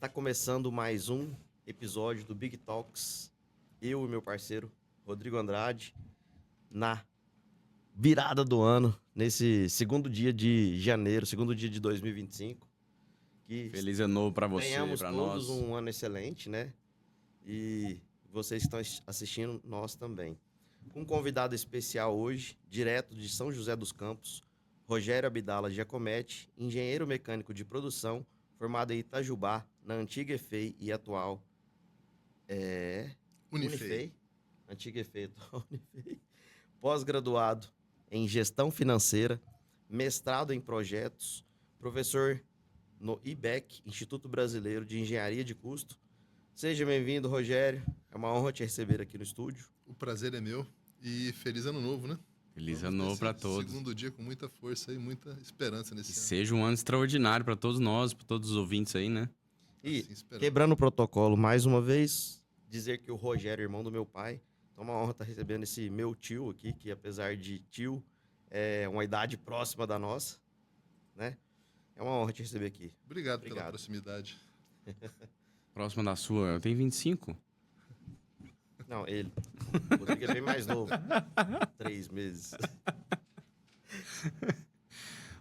Tá começando mais um episódio do Big Talks. Eu e meu parceiro Rodrigo Andrade, na virada do ano, nesse segundo dia de janeiro, segundo dia de 2025. Que Feliz ano novo pra você, tenhamos pra todos nós. um ano excelente, né? E vocês que estão assistindo, nós também. Com um convidado especial hoje, direto de São José dos Campos, Rogério Abdala Giacometti, engenheiro mecânico de produção, formado em Itajubá, na antiga EFEI e atual Unifei. Antiga EFEI, atual Unifei. Pós-graduado em gestão financeira, mestrado em projetos, professor no IBEC, Instituto Brasileiro de Engenharia de Custo. Seja bem-vindo, Rogério. É uma honra te receber aqui no estúdio. O prazer é meu e feliz ano novo, né? Feliz Vamos ano novo nesse pra todos. Segundo dia com muita força e muita esperança Que nesse ano. seja um ano extraordinário pra todos nós, pra todos os ouvintes aí, né? E, Assim esperamos. quebrando o protocolo mais uma vez, dizer que o Rogério é irmão do meu pai. Então é uma honra estar recebendo esse meu tio aqui, que apesar de tio, é uma idade próxima da nossa, né? É uma honra te receber aqui. Obrigado pela Obrigado. proximidade. Próxima da sua, eu tenho 25. Não, ele. O Rodrigo é bem mais novo. 3 meses.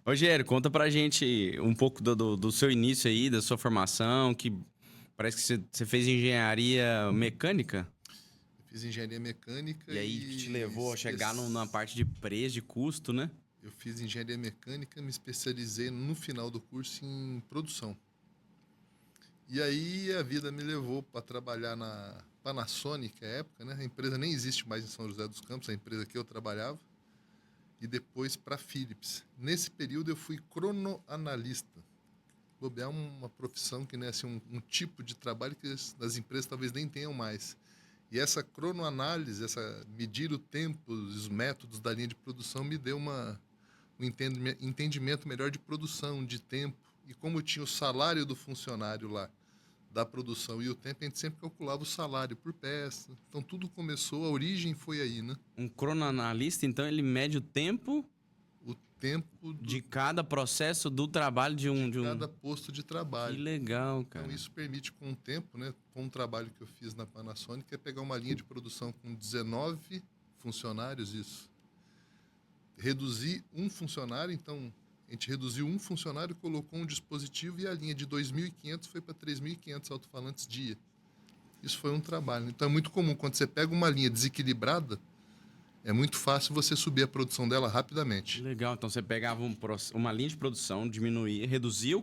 Rogério, conta pra gente um pouco do seu início aí, da sua formação, que parece que você fez engenharia mecânica. Eu fiz engenharia mecânica E aí que te levou a chegar na parte de preço, de custo, né? Eu fiz engenharia mecânica, me especializei no final do curso em produção. E aí a vida me levou para trabalhar na Panasonic, à época, né? A empresa nem existe mais em São José dos Campos, a empresa que eu trabalhava. E depois para Philips. Nesse período eu fui cronoanalista. Bobear uma profissão que, né, assim, um tipo de trabalho que as empresas talvez nem tenham mais. E essa cronoanálise, essa medir o tempo, os métodos da linha de produção me deu um entendimento melhor de produção, de tempo. E como eu tinha o salário do funcionário lá, da produção e o tempo, a gente sempre calculava o salário por peça. Então tudo começou, a origem foi aí, né? Um cronoanalista, então, ele mede o tempo O tempo de cada processo do trabalho de cada posto de trabalho. Que legal, cara. Então isso permite com o tempo, né? Com um trabalho que eu fiz na Panasonic, é pegar uma linha de produção com 19 funcionários, isso. Reduzir um funcionário, então a gente reduziu um funcionário, colocou um dispositivo e a linha de 2.500 foi para 3.500 alto-falantes dia. Isso foi um trabalho. Então é muito comum, quando você pega uma linha desequilibrada, é muito fácil você subir a produção dela rapidamente. Legal, então você pegava uma linha de produção, diminuía, reduzia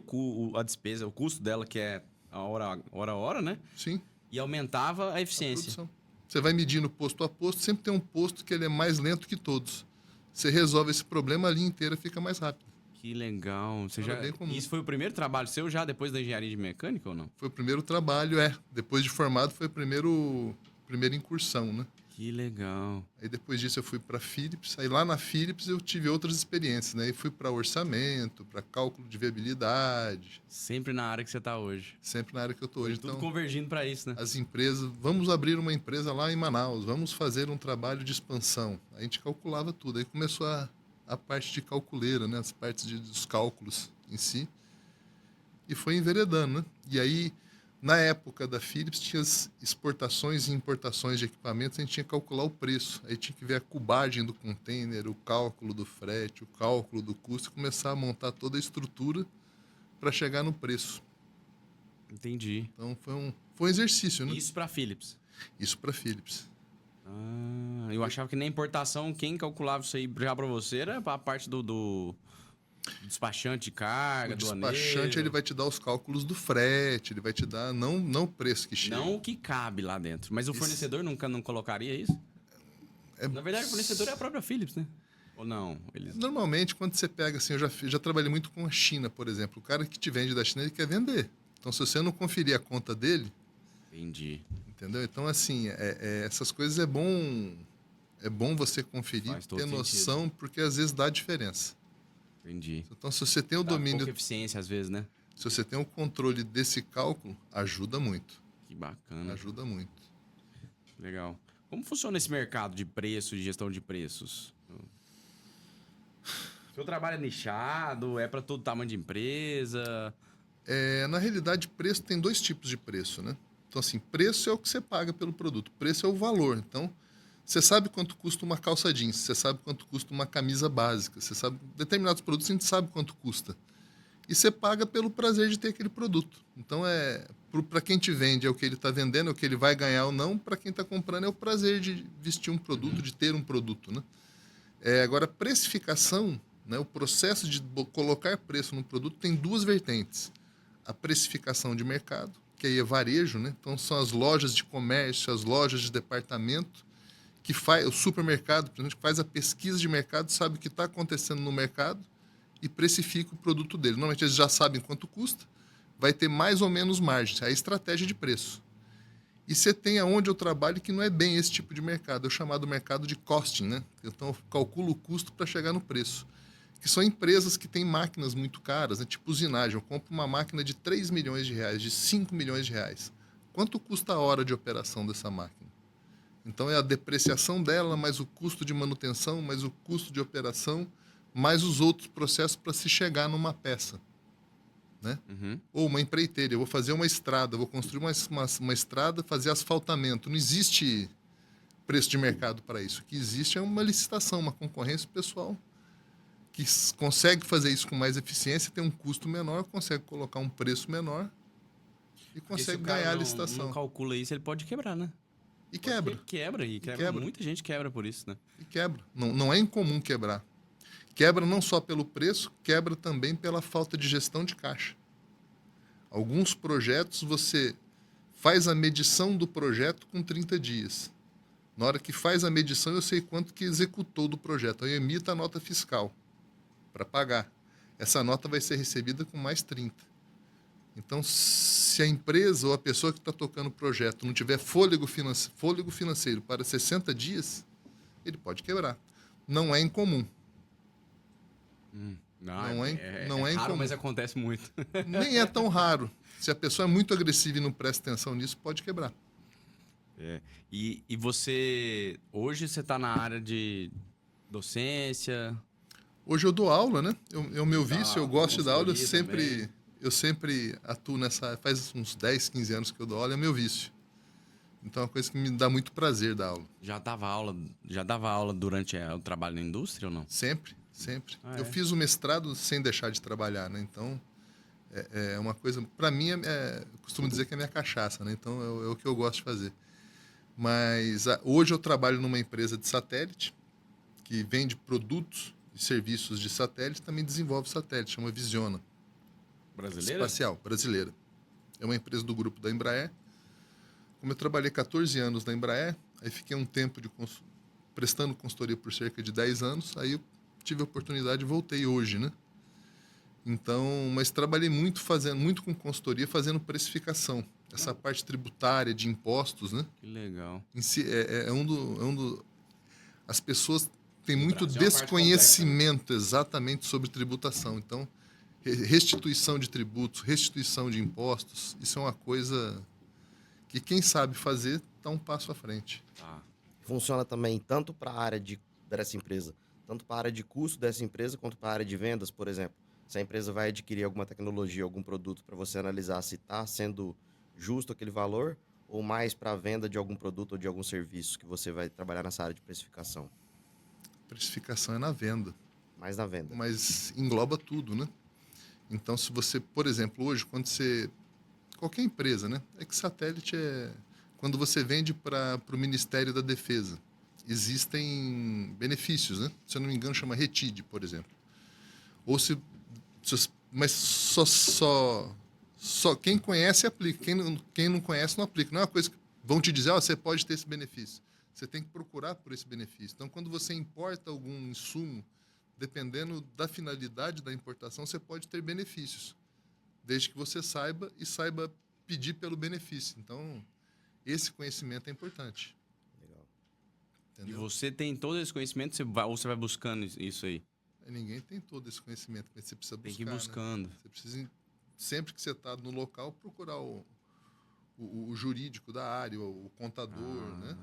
a despesa, o custo dela, que é a hora, né? Sim. E aumentava a A eficiência. produção. Você vai medindo posto a posto, sempre tem um posto que ele é mais lento que todos. Você resolve esse problema, a linha inteira fica mais rápida. Que legal. Era bem comum. Isso foi o primeiro trabalho seu já depois da engenharia de mecânica ou não? Foi o primeiro trabalho, depois de formado foi a primeira incursão, né? Que legal. Aí depois disso eu fui para Philips. Aí lá na Philips eu tive outras experiências, né? E fui para orçamento, para cálculo de viabilidade. Sempre na área que você está hoje. Sempre na área que eu tô hoje. Tudo Então, convergindo para isso, né? as empresas, vamos abrir uma empresa lá em Manaus, vamos fazer um trabalho de expansão. A gente calculava tudo. Aí começou a parte de calculeira, né? As partes dos cálculos em si. E foi enveredando, né? E aí, na época da Philips, tinha as exportações e importações de equipamentos, a gente tinha que calcular o preço. Aí tinha que ver a cubagem do container, o cálculo do frete, o cálculo do custo, e começar a montar toda a estrutura para chegar no preço. Entendi. Então, foi um exercício, né? Isso para Philips. Isso para Philips. Eu achava que na importação, quem calculava isso aí já para você era a parte do despachante de carga, O do despachante ele vai te dar os cálculos do frete, ele vai te dar não o preço que chega. Não o que cabe lá dentro. Mas o Isso. fornecedor nunca não colocaria isso? Na verdade, o fornecedor é a própria Philips, né? Ou não? Eles... Normalmente, quando você pega, assim, eu já trabalhei muito com a China, por exemplo. O cara que te vende da China, ele quer vender. Então, se você não conferir a conta dele... Entendi. Entendeu? Então, assim, essas coisas é bom você conferir, Faz todo ter noção, sentido. porque às vezes dá diferença. Entendi. Então, se você tem o Dá domínio... pouca eficiência às vezes, né? Se você tem o controle desse cálculo, ajuda muito. Que bacana. Ajuda muito. Legal. Como funciona esse mercado de preço, de gestão de preços? Seu trabalho é nichado? É para todo tamanho de empresa? Na realidade, preço tem 2 tipos de preço, né? Então, assim, preço é o que você paga pelo produto, preço é o valor. Então, você sabe quanto custa uma calça jeans, você sabe quanto custa uma camisa básica, você sabe determinados produtos a gente sabe quanto custa. E você paga pelo prazer de ter aquele produto. Então, para quem te vende é o que ele está vendendo, é o que ele vai ganhar ou não, para quem está comprando é o prazer de vestir um produto, de ter um produto, né? Agora, precificação, né, o processo de colocar preço no produto tem 2 vertentes. A precificação de mercado, que aí é varejo, né? Então são as lojas de comércio, as lojas de departamento, que faz o supermercado, por exemplo, que faz a pesquisa de mercado, sabe o que está acontecendo no mercado e precifica o produto dele. Normalmente eles já sabem quanto custa, vai ter mais ou menos margem, é a estratégia de preço. E você tem aonde eu trabalho que não é bem esse tipo de mercado, é o chamado mercado de costing, né? Então eu calculo o custo para chegar no preço. Que são empresas que têm máquinas muito caras, né? Tipo usinagem. Eu compro uma máquina de 3 milhões de reais, de 5 milhões de reais. Quanto custa a hora de operação dessa máquina? Então é a depreciação dela, mais o custo de manutenção, mais o custo de operação, mais os outros processos para se chegar numa peça. Né? Uhum. Ou uma empreiteira, eu vou fazer uma estrada, vou construir uma estrada, fazer asfaltamento. Não existe preço de mercado para isso. O que existe é uma licitação, uma concorrência pessoal que consegue fazer isso com mais eficiência, tem um custo menor, consegue colocar um preço menor e Porque se consegue o cara ganhar a não licitação. calcula isso, ele pode quebrar, né? E quebra. Quebra. Muita gente quebra por isso, né? E quebra. Não é incomum quebrar. Quebra não só pelo preço, quebra também pela falta de gestão de caixa. Alguns projetos você faz a medição do projeto com 30 dias. Na hora que faz a medição, eu sei quanto que executou do projeto. Eu emito a nota fiscal para pagar. Essa nota vai ser recebida com mais 30. Então, se a empresa ou a pessoa que está tocando o projeto não tiver fôlego financeiro para 60 dias, ele pode quebrar. Não é incomum. Não é raro, incomum. mas acontece muito. Nem é tão raro. Se a pessoa é muito agressiva e não presta atenção nisso, pode quebrar. E você... Hoje você está na área de docência... Hoje eu dou aula, né? É o meu vício, eu gosto de dar aula. Também. Eu sempre atuo nessa... Faz uns 10, 15 anos que eu dou aula, é meu vício. Então é uma coisa que me dá muito prazer dar aula. Já dava aula durante o trabalho na indústria ou não? Sempre. Eu fiz o mestrado sem deixar de trabalhar, né? Então é uma coisa... Para mim, eu costumo dizer que é minha cachaça, né? Então é o que eu gosto de fazer. Mas hoje eu trabalho numa empresa de satélite que vende produtos e serviços de satélite, também desenvolve satélite, chama Visiona. Brasileira? Espacial, brasileira. É uma empresa do grupo da Embraer. Como eu trabalhei 14 anos na Embraer, aí fiquei um tempo prestando consultoria por cerca de 10 anos, aí eu tive a oportunidade e voltei hoje, né? Então, mas trabalhei muito com consultoria, fazendo precificação. Essa parte tributária, de impostos, né? Que legal. Em si, as pessoas têm muito Brasil é uma parte desconhecimento exatamente sobre tributação. Então, restituição de tributos, restituição de impostos, isso é uma coisa que quem sabe fazer está um passo à frente. Funciona também tanto para a área dessa empresa, tanto para a área de custo dessa empresa, quanto para a área de vendas, por exemplo. Se a empresa vai adquirir alguma tecnologia, algum produto, para você analisar se está sendo justo aquele valor, ou mais para a venda de algum produto ou de algum serviço que você vai trabalhar nessa área de precificação? Precificação é na venda. Mais na venda. Mas engloba tudo, né? Então, se você, por exemplo, hoje, quando você... Qualquer empresa, né? É que satélite é... Quando você vende para o Ministério da Defesa, existem benefícios, né? Se eu não me engano, chama RETID, por exemplo. Ou mas só quem conhece aplica. Quem não conhece não aplica. Não é uma coisa que vão te dizer, você pode ter esse benefício. Você tem que procurar por esse benefício. Então, quando você importa algum insumo, dependendo da finalidade da importação, você pode ter benefícios, desde que você saiba pedir pelo benefício. Então, esse conhecimento é importante. Legal. Entendeu? E você tem todo esse conhecimento ou você vai buscando isso aí? Ninguém tem todo esse conhecimento, mas você precisa buscar. Tem que ir buscando. Né? Você precisa, sempre que você está no local, procurar o jurídico da área, o contador, né?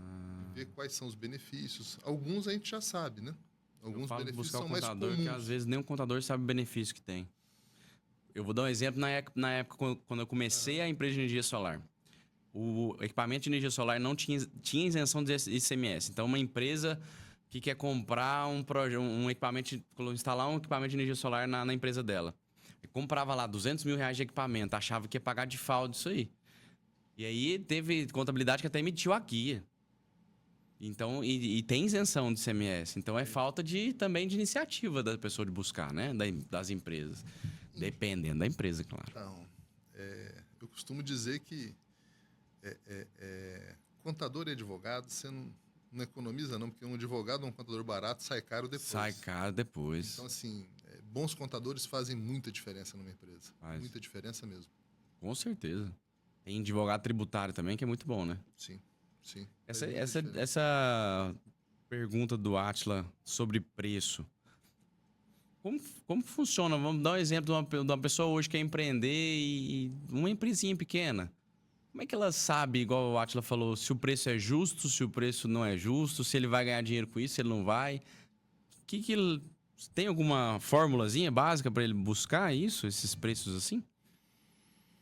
Ver quais são os benefícios. Alguns a gente já sabe, né? Alguns benefícios são mais comuns. Que às vezes nem o contador sabe o benefício que tem. Eu vou dar um exemplo na época quando eu comecei a empresa de energia solar. O equipamento de energia solar não tinha isenção de ICMS. Então, uma empresa que quer comprar um equipamento, instalar um equipamento de energia solar na empresa dela. Comprava lá R$200 mil de equipamento, achava que ia pagar de falta isso aí. E aí teve contabilidade que até emitiu a guia. Então, e tem isenção de ICMS. Então, é falta também de iniciativa da pessoa de buscar, né? Das empresas. Dependendo da empresa, claro. Então, eu costumo dizer que contador e advogado, você não economiza não, porque um advogado ou um contador barato sai caro depois. Sai caro depois. Então, assim, bons contadores fazem muita diferença numa empresa. Faz. Muita diferença mesmo. Com certeza. Tem advogado tributário também, que é muito bom, né? Sim, sim. Essa pergunta do Átila sobre preço. Como funciona? Vamos dar um exemplo de uma pessoa hoje que quer empreender e uma empresinha pequena. Como é que ela sabe, igual o Átila falou, se o preço é justo, se o preço não é justo, se ele vai ganhar dinheiro com isso, se ele não vai? Tem alguma formulazinha básica para ele buscar isso, esses preços assim?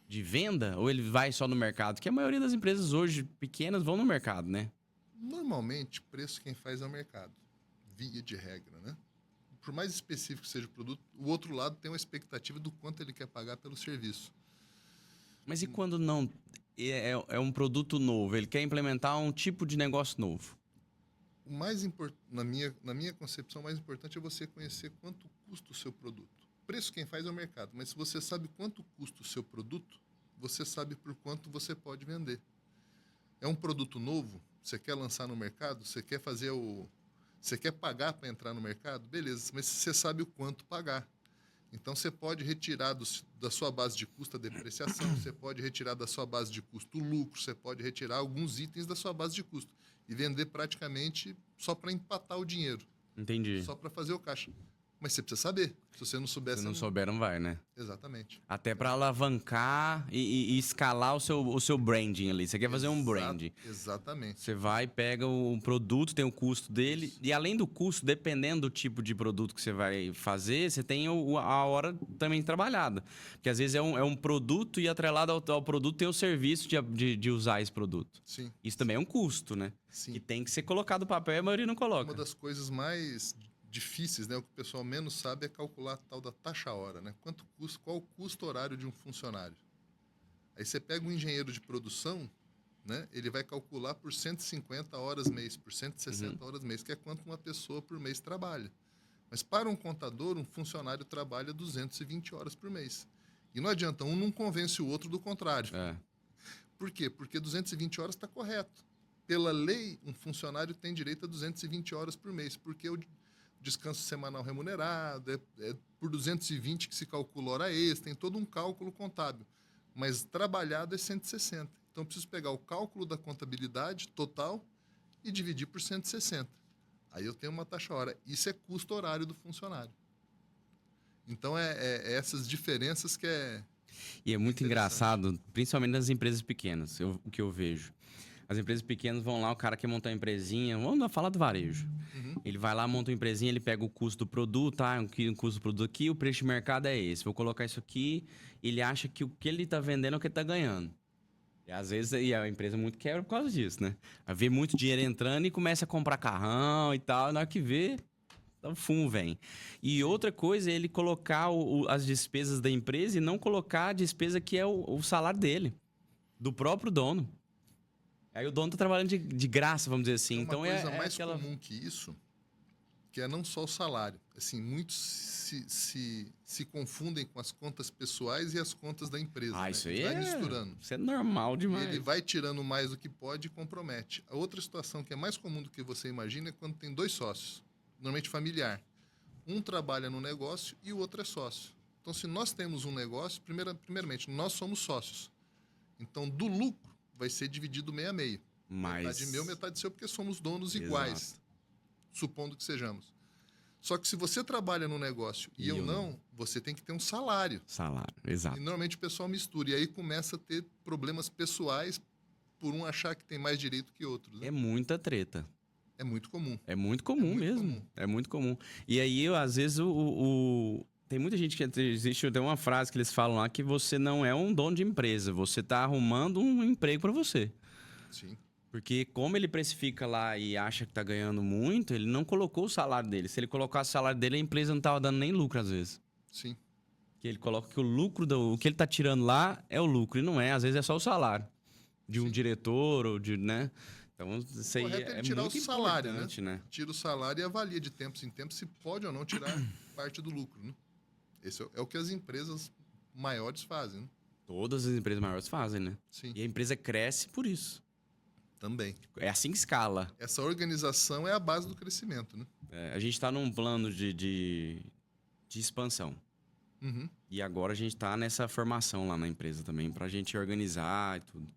De venda? Ou ele vai só no mercado? Porque a maioria das empresas hoje pequenas vão no mercado, né? Normalmente, preço quem faz é o mercado. Via de regra, né? Por mais específico que seja o produto, o outro lado tem uma expectativa do quanto ele quer pagar pelo serviço. Mas e quando não é um produto novo? Ele quer implementar um tipo de negócio novo? O na minha concepção, o mais importante é você conhecer quanto custa o seu produto. Preço quem faz é o mercado, mas se você sabe quanto custa o seu produto, você sabe por quanto você pode vender. É um produto novo, você quer lançar no mercado, você quer você quer pagar para entrar no mercado? Beleza, mas você sabe o quanto pagar. Então, você pode retirar da sua base de custo a depreciação, você pode retirar da sua base de custo o lucro, você pode retirar alguns itens da sua base de custo e vender praticamente só para empatar o dinheiro. Entendi. Só para fazer o caixa. Mas você precisa saber. Se você não souber... Se não souber, não vai, né? Exatamente. Até para alavancar e escalar o seu branding ali. Você quer fazer um brand. Exatamente. Você vai, pega o produto, tem o custo dele. E além do custo, dependendo do tipo de produto que você vai fazer, você tem a hora também trabalhada. Porque às vezes é um produto e atrelado ao produto tem o serviço de usar esse produto. Sim. Isso também é um custo, né? Sim. Que tem que ser colocado no papel e a maioria não coloca. Uma das coisas mais difíceis, né? O que o pessoal menos sabe é calcular a tal da taxa-hora, né? Qual o custo horário de um funcionário? Aí você pega um engenheiro de produção, né? Ele vai calcular por 150 horas mês, por 160 horas mês, que é quanto uma pessoa por mês trabalha. Mas para um contador, um funcionário trabalha 220 horas por mês. E não adianta, um não convence o outro do contrário. Por quê? Porque 220 horas está correto. Pela lei, um funcionário tem direito a 220 horas por mês, porque o descanso semanal remunerado, é por 220 que se calcula hora extra, tem todo um cálculo contábil. Mas trabalhado é 160. Então, eu preciso pegar o cálculo da contabilidade total e dividir por 160. Aí eu tenho uma taxa hora. Isso é custo horário do funcionário. Então, essas diferenças que é... E é muito engraçado, principalmente nas empresas pequenas, o que eu vejo. As empresas pequenas vão lá, o cara quer montar uma empresinha, vamos falar do varejo. Ele vai lá, monta uma empresinha, ele pega o custo do produto, um custo do produto aqui, o preço de mercado é esse. Vou colocar isso aqui, ele acha que o que ele está vendendo é o que ele está ganhando. E às vezes a empresa muito quebra por causa disso, né? Vê muito dinheiro entrando e começa a comprar carrão e tal, na hora que vê, o fumo vem. E outra coisa é ele colocar as despesas da empresa e não colocar a despesa que é o salário dele, do próprio dono. Aí o dono tá trabalhando de graça, vamos dizer assim. Então, uma coisa mais aquela... comum que isso, que é não só o salário. Assim, muitos se confundem com as contas pessoais e as contas da empresa. Né? Isso aí vai misturando. Isso é normal demais. Ele vai tirando mais do que pode e compromete. A outra situação que é mais comum do que você imagina é quando tem dois sócios, normalmente familiar. Um trabalha no negócio e o outro é sócio. Então, se nós temos um negócio, primeiramente, nós somos sócios. Então, do lucro, vai ser dividido meio a meio. Metade meu, metade seu, porque somos donos iguais. Supondo que sejamos. Só que se você trabalha no negócio e eu não, você tem que ter um salário. Salário, exato. E normalmente o pessoal mistura. E aí começa a ter problemas pessoais por um achar que tem mais direito que outros. Né? É muita treta. É muito comum. É muito comum mesmo. É muito comum. E aí, às vezes, Tem muita gente que existe, tem uma frase que eles falam lá que você não é um dono de empresa, você tá arrumando um emprego para você. Sim. Porque como ele precifica lá e acha que tá ganhando muito, ele não colocou o salário dele. Se ele colocasse o salário dele, a empresa não tava dando nem lucro às vezes. Sim. Que ele coloca que o lucro, o que ele tá tirando lá é o lucro, e não é, às vezes é só o salário de um Sim. diretor ou de, né? Então, isso aí Correto é é tirar muito o salário, importante, né? Tira o salário e avalia de tempos em tempos se pode ou não tirar parte do lucro, né? Esse é o que as empresas maiores fazem, né? Todas as empresas maiores fazem, né? Sim, E a empresa cresce por isso. também. É assim que escala. Essa organização é a base do crescimento, né? É, a gente está num plano de expansão. Uhum, E agora a gente está nessa formação lá na empresa também, para a gente organizar e tudo.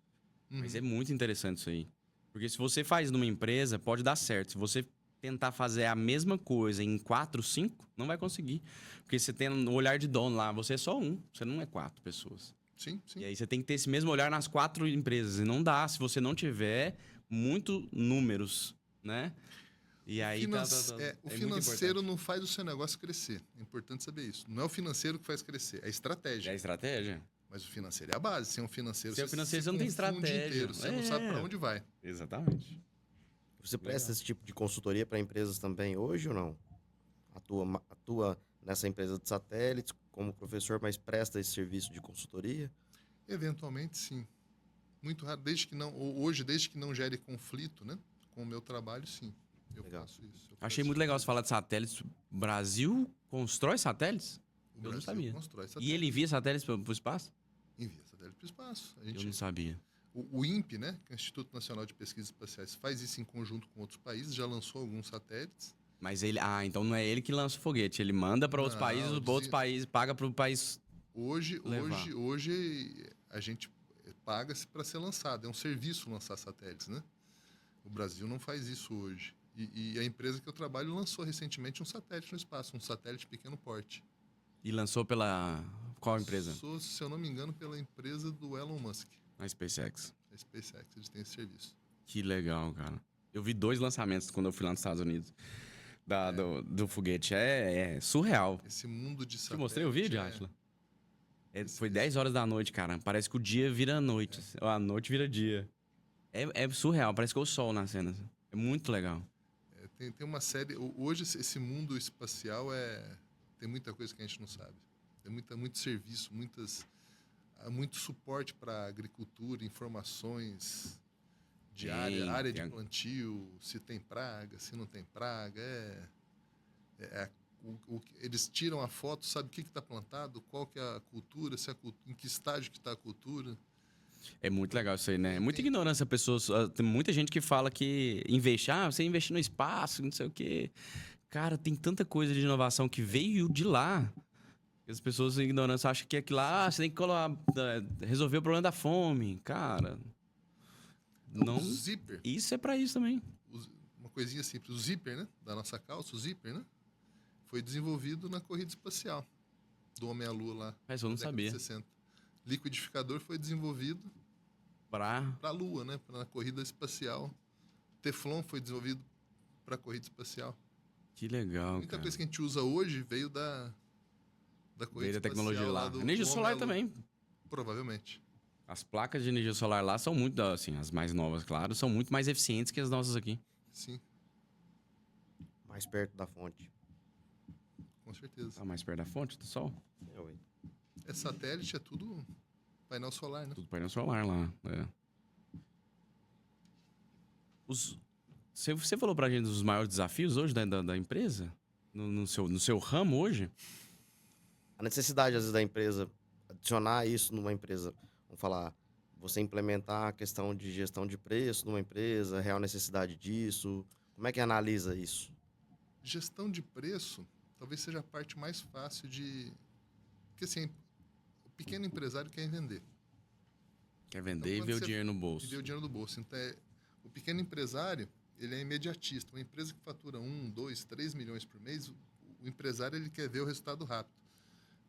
Mas uhum. é muito interessante isso aí. Porque se você faz numa empresa, pode dar certo. Se você tentar fazer a mesma coisa em 4, 5, não vai conseguir. Porque você tem o olhar de dono lá, você é só um, você não é 4 pessoas. Sim, sim. E aí você tem que ter esse mesmo olhar nas 4 empresas. E não dá se você não tiver muito números, né? E aí O é muito financeiro importante. não faz o seu negócio crescer. É importante saber isso. Não é o financeiro que faz crescer, é a estratégia. É a estratégia. Mas o financeiro é a base. Sem o financeiro, Sem o financeiro, você não tem confunde estratégia. inteiro. Você não sabe É. para onde vai. Exatamente. Você presta esse tipo de consultoria para empresas também hoje ou não? Atua nessa empresa de satélites como professor, mas presta esse serviço de consultoria? Eventualmente, sim. Muito raro. Hoje, desde que não gere conflito, né? Com o meu trabalho, sim. Eu Legal. faço isso. Eu Achei faço muito legal você falar de satélites. O Brasil constrói satélites? O Eu não Brasil sabia. constrói E satélites. ele envia satélites para o espaço? Envia satélite para o espaço. Eu não sabia. O INPE, né, que é o Instituto Nacional de Pesquisas Espaciais, faz isso em conjunto com outros países, já lançou alguns satélites. Mas ele. Ah, então não é ele que lança o foguete. Ele manda para outros Não, países, outros países paga para o país. Levar. Hoje a gente paga-se para ser lançado. É um serviço lançar satélites, né? O Brasil não faz isso hoje. E a empresa que eu trabalho lançou recentemente um satélite no espaço, um satélite pequeno porte. E lançou pela. Qual empresa? Lançou, se eu não me engano, pela empresa do Elon Musk, A SpaceX. a SpaceX. Eles têm esse serviço. Que legal, cara. Eu vi 2 lançamentos quando eu fui lá nos Estados Unidos. Do foguete. É surreal. Esse mundo de Te satélite... mostrei o vídeo, Átila? Foi 10 horas da noite, cara. Parece que o dia vira noite. A noite vira dia. É surreal, parece que é o sol na cena. É muito legal. Tem uma série... Hoje, esse mundo espacial tem muita coisa que a gente não sabe. Tem muito serviço, muito suporte para agricultura, informações de área de plantio, se tem praga, se não tem praga. Eles tiram a foto, sabe o que está plantado, qual que é a cultura, em que estágio que está a cultura. É muito legal isso aí, né? Muita ignorância, pessoas. Tem muita gente que fala que você investir no espaço, não sei o quê. Cara, tem tanta coisa de inovação que veio de lá. As pessoas em ignorância acham que aquilo lá, você tem que resolver o problema da fome. Cara, não. O zíper, Isso é pra isso também. uma coisinha simples, o zíper, né, da nossa calça, o zíper, né, foi desenvolvido na corrida espacial do Homem à Lua lá. Mas eu não na década sabia. de 60. Liquidificador foi desenvolvido Pra. para a Lua, né, na corrida espacial. Teflon foi desenvolvido para a corrida espacial. Que legal, Muita cara. coisa que a gente usa hoje veio da corrida Veio da tecnologia espacial lá. do Energia Homem solar à Lua. também. Provavelmente. As placas de energia solar lá são muito, assim, as mais novas, claro, são muito mais eficientes que as nossas aqui. Sim, Mais perto da fonte. com certeza. Tá mais perto da fonte do sol? Ué. Satélite, é tudo painel solar, né? Tudo painel solar lá. É. Você falou pra gente dos maiores desafios hoje da empresa? No seu ramo hoje? A necessidade, às vezes, da empresa adicionar isso numa empresa, vamos falar, você implementar a questão de gestão de preço numa empresa, a real necessidade disso. Como é que analisa isso? Gestão de preço talvez seja a parte mais fácil de... Porque, assim, o pequeno empresário quer vender. Quer vender Então, e ver o quando dinheiro no E bolso. ver o dinheiro do bolso. Então, o pequeno empresário, ele é imediatista. Uma empresa que fatura 1, 2, 3 milhões por mês, o empresário ele quer ver o resultado rápido.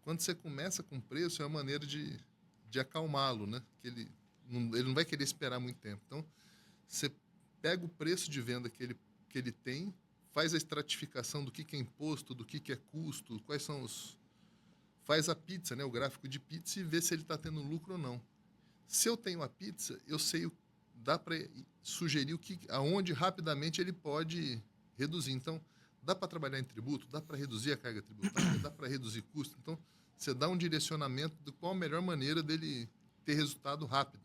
Quando você começa com preço, é uma maneira de acalmá-lo, né? Que ele não vai querer esperar muito tempo. Então, você pega o preço de venda que ele tem, faz a estratificação do que é imposto, do que é custo, quais são faz a pizza, né, o gráfico de pizza e vê se ele está tendo lucro ou não. Se eu tenho a pizza, eu sei, dá para sugerir aonde rapidamente ele pode reduzir. Então, dá para trabalhar em tributo, dá para reduzir a carga tributária, dá para reduzir custo. Então, você dá um direcionamento de qual a melhor maneira dele ter resultado rápido.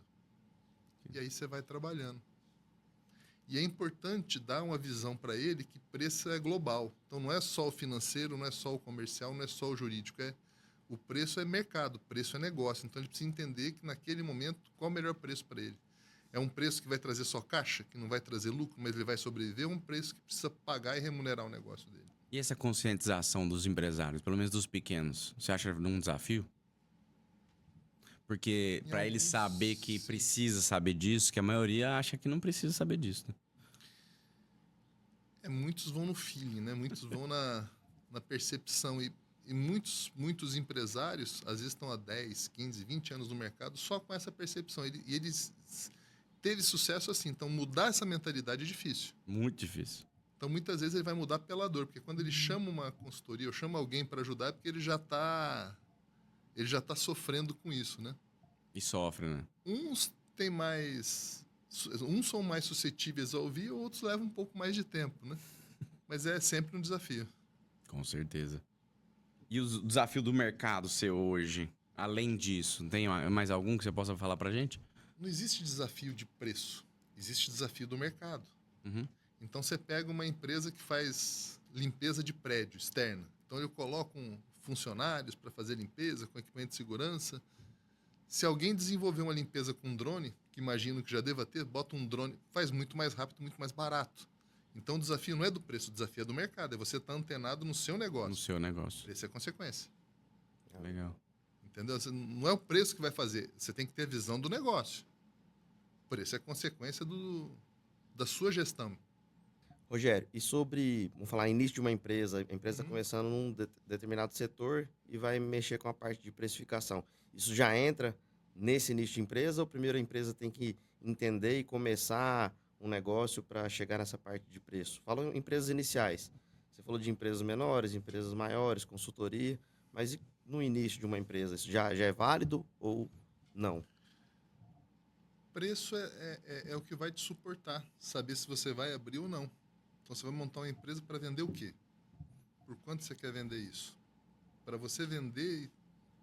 E aí você vai trabalhando. E é importante dar uma visão para ele que preço é global. Então, não é só o financeiro, não é só o comercial, não é só o jurídico. O preço é mercado, o preço é negócio. Então, ele precisa entender que, naquele momento, qual é o melhor preço para ele. É um preço que vai trazer só caixa, que não vai trazer lucro, mas ele vai sobreviver, ou um preço que precisa pagar e remunerar o negócio dele. E essa conscientização dos empresários, pelo menos dos pequenos, você acha um desafio? Porque para ele saber que precisa saber disso, que a maioria acha que não precisa saber disso. Né? Muitos vão no feeling, né? Muitos vão na percepção. E muitos empresários, às vezes, estão há 10, 15, 20 anos no mercado só com essa percepção. E eles teve sucesso assim. Então, mudar essa mentalidade é difícil. Muito difícil. Então, muitas vezes, ele vai mudar pela dor. Porque quando ele chama uma consultoria ou chama alguém para ajudar, é porque ele já está sofrendo com isso, né? E sofre, né? Uns são mais suscetíveis a ouvir, outros levam um pouco mais de tempo, né? Mas é sempre um desafio. Com certeza. E o desafio do mercado seu hoje, além disso, tem mais algum que você possa falar pra gente? Não existe desafio de preço, existe desafio do mercado. Uhum. Então, você pega uma empresa que faz limpeza de prédio externa. Então, eu coloco funcionários para fazer limpeza, com equipamento de segurança. Se alguém desenvolver uma limpeza com drone, que imagino que já deva ter, bota um drone, faz muito mais rápido, muito mais barato. Então, o desafio não é do preço, o desafio é do mercado. É você estar antenado no seu negócio. No seu negócio. O preço é consequência. Legal. Entendeu? Não é o preço que vai fazer. Você tem que ter a visão do negócio. O preço é consequência da sua gestão. Rogério, e sobre, vamos falar, início de uma empresa. A empresa está começando num determinado setor e vai mexer com a parte de precificação. Isso já entra nesse nicho de empresa ou primeiro a empresa tem que entender e começar um negócio para chegar nessa parte de preço? Fala em empresas iniciais. Você falou de empresas menores, empresas maiores, consultoria, mas e no início de uma empresa, isso já é válido ou não? Preço é o que vai te suportar, saber se você vai abrir ou não. Então, você vai montar uma empresa para vender o quê? Por quanto você quer vender isso? Para você vender e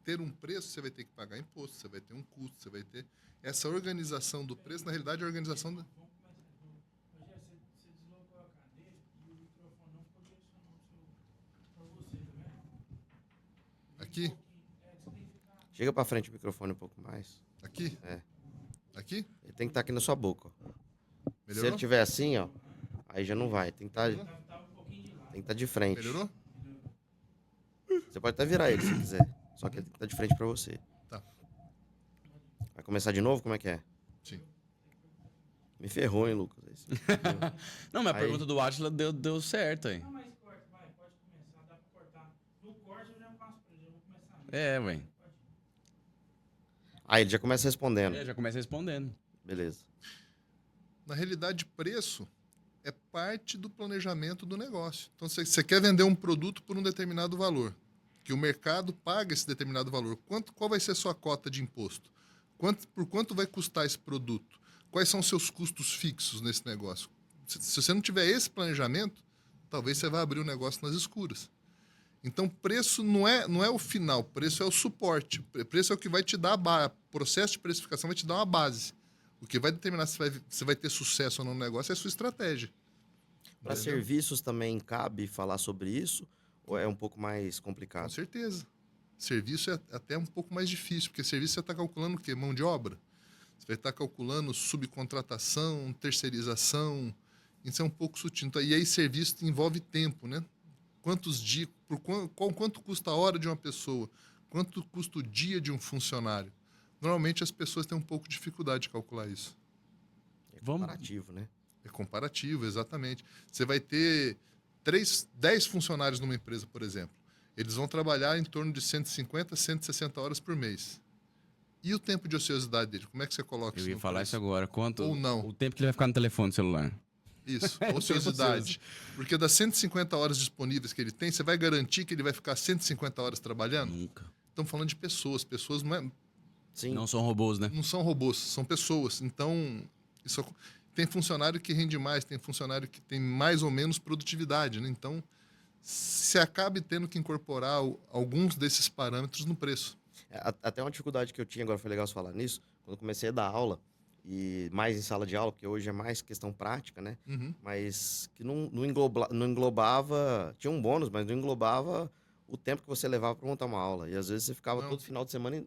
ter um preço, você vai ter que pagar imposto, você vai ter um custo, você vai ter... Essa organização do preço, na realidade, é a organização... Rogério, você deslocou a cadeira e o microfone não ficou direcionado para você, tá vendo? Aqui? Chega para frente o microfone um pouco mais. Aqui? É. Aqui? Ele tem que estar aqui na sua boca. Ó. Melhorou? Se ele estiver assim, ó, aí já não vai. Tem que estar de frente. Melhorou? Você pode até virar ele se quiser. Só que ele tem que estar de frente para você. Tá. Vai começar de novo? Como é que é? Sim. Me ferrou, hein, Lucas? Não, mas a Aí- pergunta do Átila deu certo aí. Não, mas corta, vai, pode começar, dá para cortar. No corte eu já passo para ele, eu vou começar. É, ué. Aí ele já começa respondendo. Já começa respondendo. Beleza. Na realidade, preço é parte do planejamento do negócio. Então, você quer vender um produto por um determinado valor, que o mercado paga esse determinado valor. Qual vai ser a sua cota de imposto? Por quanto vai custar esse produto? Quais são os seus custos fixos nesse negócio? Se você não tiver esse planejamento, talvez você vá abrir o negócio nas escuras. Então, preço não é o final, preço é o suporte. Preço é o que vai te dar a base. O processo de precificação vai te dar uma base. O que vai determinar se você vai ter sucesso ou não no negócio é a sua estratégia. Para Entendeu? serviços também cabe falar sobre isso? Ou é um pouco mais Com complicado? certeza. Serviço é até um pouco mais difícil, porque serviço você está calculando o quê? Mão de obra. Você vai estar calculando subcontratação, terceirização. Isso é um pouco sutil. Então, e aí serviço envolve tempo, né? Quantos dias, quanto custa a hora de uma pessoa? Quanto custa o dia de um funcionário? Normalmente as pessoas têm um pouco de dificuldade de calcular isso. É Vamos- comparativo, né? É comparativo, exatamente. Você vai ter 10 funcionários numa empresa, por exemplo. Eles vão trabalhar em torno de 150, 160 horas por mês. E o tempo de ociosidade dele? Como é que você coloca Eu isso ia no falar preço? isso agora. Quanto? Ou não. O tempo que ele vai ficar no telefone celular. Isso, É, ociosidade. Porque das 150 horas disponíveis que ele tem, você vai garantir que ele vai ficar 150 horas trabalhando? Nunca. estamos falando de pessoas. Pessoas Sim. Não são robôs, né? não são robôs, são pessoas. Então, tem funcionário que rende mais, tem funcionário que tem mais ou menos produtividade, né? Então, se acabe tendo que incorporar alguns desses parâmetros no preço. Até uma dificuldade que eu tinha, agora foi legal você falar nisso, quando eu comecei a dar aula, e mais em sala de aula, porque hoje é mais questão prática, né? Uhum. Mas que não englobava, tinha um bônus, mas não englobava o tempo que você levava para montar uma aula. E às vezes você ficava Não. todo final de semana,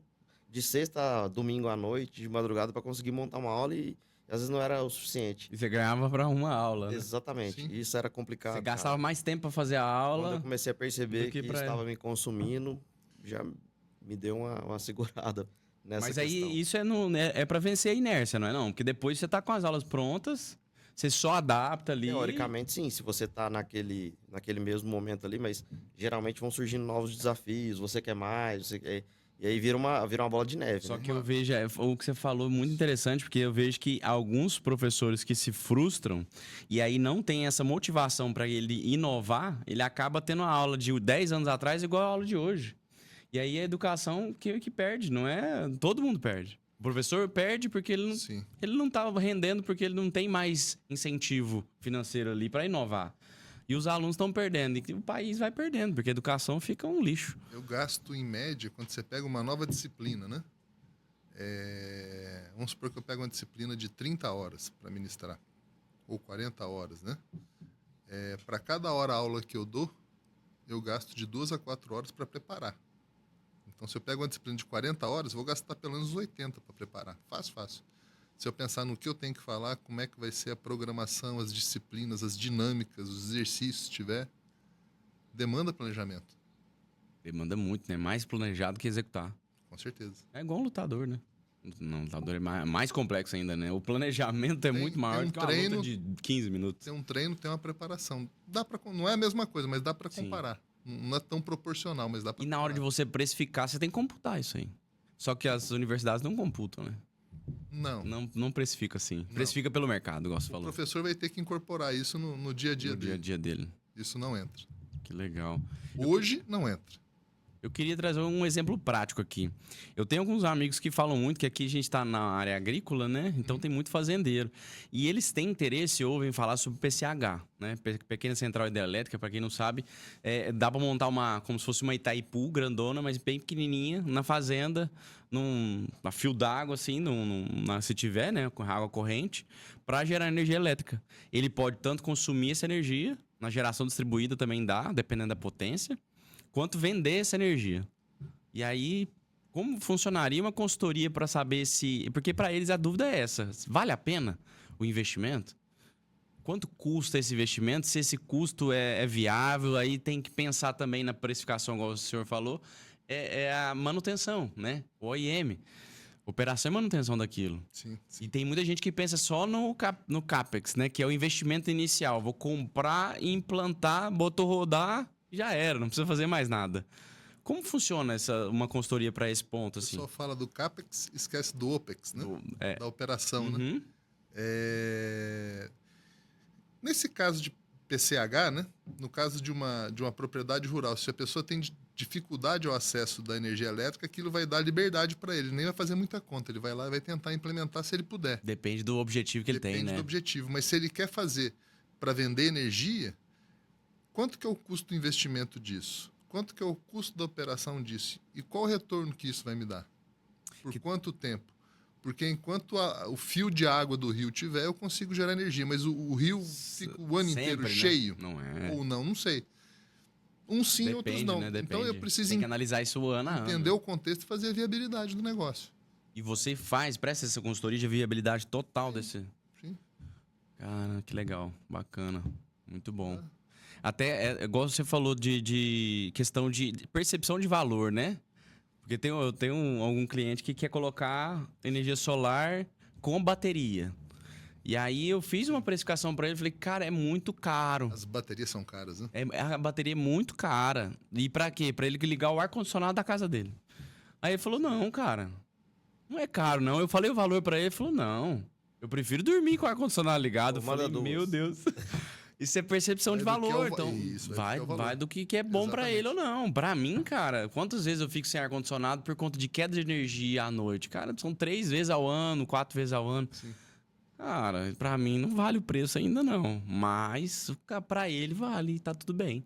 de sexta a domingo à noite, de madrugada, para conseguir montar uma aula e às vezes não era o suficiente. E você ganhava pra uma aula, né? Exatamente. Sim. Isso era complicado. Você gastava cara. mais tempo pra fazer a Quando eu aula. comecei a perceber do que que pra- estava me consumindo, já me deu uma segurada nessa Mas questão. aí isso é pra vencer a inércia, não é não? Porque depois você tá com as aulas prontas, você só adapta ali. Teoricamente, sim, se você tá naquele mesmo momento ali, mas geralmente vão surgindo novos desafios, você quer mais, e aí vira uma bola de neve, Só né? que eu vejo, o que você falou é muito interessante, porque eu vejo que alguns professores que se frustram e aí não tem essa motivação para ele inovar, ele acaba tendo uma aula de 10 anos atrás igual a aula de hoje. E aí a educação que perde, não é? Todo mundo perde. O professor perde porque Sim. ele não tá rendendo, porque ele não tem mais incentivo financeiro ali para inovar. E os alunos estão perdendo, e o país vai perdendo, porque a educação fica um lixo. Eu gasto, em média, quando você pega uma nova disciplina, né? Vamos supor que eu pego uma disciplina de 30 horas para ministrar, ou 40 horas, né? Para cada hora aula que eu dou, eu gasto de 2 a 4 horas para preparar. Então, se eu pego uma disciplina de 40 horas, eu vou gastar pelo menos 80 para preparar. Fácil. Se eu pensar no que eu tenho que falar, como é que vai ser a programação, as disciplinas, as dinâmicas, os exercícios, se tiver, demanda planejamento, Demanda muito, né? Mais planejado que executar. com certeza. É igual um lutador, né? Não, lutador é mais complexo ainda, né? O planejamento é Tem- muito maior tem um do que uma treino- luta de 15 minutos. Tem um treino, tem uma preparação. Não é a mesma coisa, mas dá para Sim. comparar. Não é tão proporcional, mas dá para E na hora de você precificar, você tem que computar isso aí. Só que as universidades não computam, né? Não. Não precifica assim. Precifica pelo mercado, igual você O falou. professor vai ter que incorporar isso no dia a dia No dia a dele. dia dele. Isso não entra. Que legal. Hoje, não entra. Eu queria trazer um exemplo prático aqui. Eu tenho alguns amigos que falam muito que aqui a gente está na área agrícola, né? Então tem muito fazendeiro. E eles têm interesse, ouvem falar sobre PCH, né? Pequena Central Hidrelétrica, para quem não sabe, dá para montar como se fosse uma Itaipu grandona, mas bem pequenininha, na fazenda, a fio d'água, assim, se tiver, né? Com água corrente, para gerar energia elétrica. Ele pode tanto consumir essa energia, na geração distribuída também dá, dependendo da potência, quanto vender essa energia. E aí, como funcionaria uma consultoria para saber se... Porque para eles a dúvida é essa. Vale a pena o investimento? Quanto custa esse investimento? Se esse custo é viável, aí tem que pensar também na precificação, igual o senhor falou, é a manutenção, né? O OIM. Operação e manutenção daquilo. Sim. E tem muita gente que pensa só no CAPEX, né? Que é o investimento inicial. Vou comprar, implantar, botou rodar... Já era, não precisa fazer mais nada. Como funciona uma consultoria para esse ponto, O assim? pessoal fala do CAPEX, esquece do OPEX, né? Da operação, né? Uhum. Nesse caso de PCH, né? No caso de uma propriedade rural, se a pessoa tem dificuldade ao acesso da energia elétrica, aquilo vai dar liberdade para ele. Nem vai fazer muita conta. Ele vai lá e vai tentar implementar se ele puder. Depende do objetivo que ele tem, Depende né? do objetivo. Mas se ele quer fazer para vender energia, quanto que é o custo do investimento disso? Quanto que é o custo da operação disso? E qual o retorno que isso vai me dar? Por quanto tempo? Porque enquanto o fio de água do rio tiver, eu consigo gerar energia. Mas o rio fica o ano inteiro Sempre, né? cheio? Não é. Ou não sim, Depende, outros não. né? Então eu Depende. preciso Tem que analisar isso ano a ano. entender o contexto e fazer a viabilidade do negócio. E você presta essa consultoria de viabilidade total desse... Sim. Cara, que legal. Bacana. Muito bom. Até, igual você falou de questão de percepção de valor, né? Porque eu tenho algum cliente que quer colocar energia solar com bateria. E aí eu fiz uma precificação para ele e falei, cara, é muito caro. As baterias são caras, né? A bateria é muito cara. E pra quê? Pra ele ligar o ar-condicionado da casa dele. Aí ele falou, não, cara, não é caro, não. Eu falei o valor pra ele, ele falou, não, eu prefiro dormir com o ar-condicionado ligado. Eu Manda falei, duas. meu Deus. Isso é percepção de Vai do que é valor. o va- Então, isso, vai do vai, que é o valor. vai do que é bom pra ele ou não. Pra mim, cara, quantas vezes eu fico sem ar-condicionado por conta de queda de energia à noite? Cara, são 3 vezes ao ano, 4 vezes ao ano. Sim. Cara, pra mim não vale o preço ainda não. Mas pra ele vale, tá tudo bem.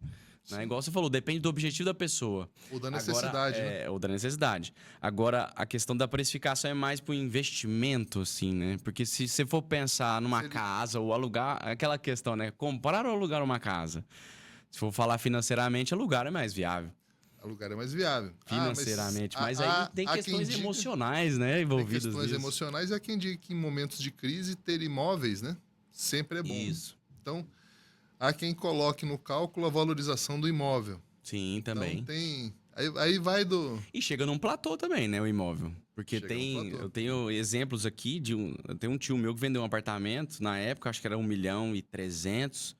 Né? Igual você falou, depende do objetivo da pessoa. Ou da necessidade, né? Ou da necessidade. Agora, a questão da precificação é mais pro investimento, assim, né? Porque se você for pensar numa Se ele- casa ou alugar, aquela questão, né? Comprar ou alugar uma casa? Se for falar financeiramente, alugar é mais viável. Alugar é mais viável. Financeiramente. Ah, Mas aí tem há questões quem diga- emocionais, né? Tem Envolvidas questões nisso. emocionais e há quem diga que em momentos de crise ter imóveis, né? Sempre é bom. Isso. Então, há quem coloque no cálculo a valorização do imóvel. Sim, também. Então tem. Aí vai do. E chega num platô também, né, o imóvel. Porque Chega num platô. eu tenho exemplos aqui eu tenho um tio meu que vendeu um apartamento, na época acho que era 1.300.000.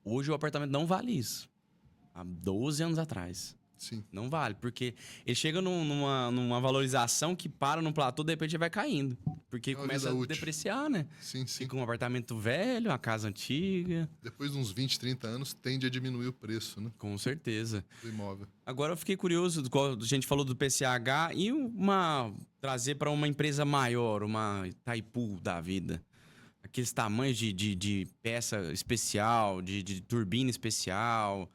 Hoje o apartamento não vale isso. Há 12 anos atrás. Sim. Não vale, porque ele chega numa valorização que para num platô, de repente vai caindo. Porque uma começa a vida útil. depreciar, né? Sim, sim. Fica um apartamento velho, uma casa antiga. Depois de uns 20, 30 anos, tende a diminuir o preço, né? Com certeza. Do imóvel. Agora eu fiquei curioso, a gente falou do PCH e trazer para uma empresa maior, uma Itaipu da vida. Aqueles tamanhos de peça especial, de turbina especial.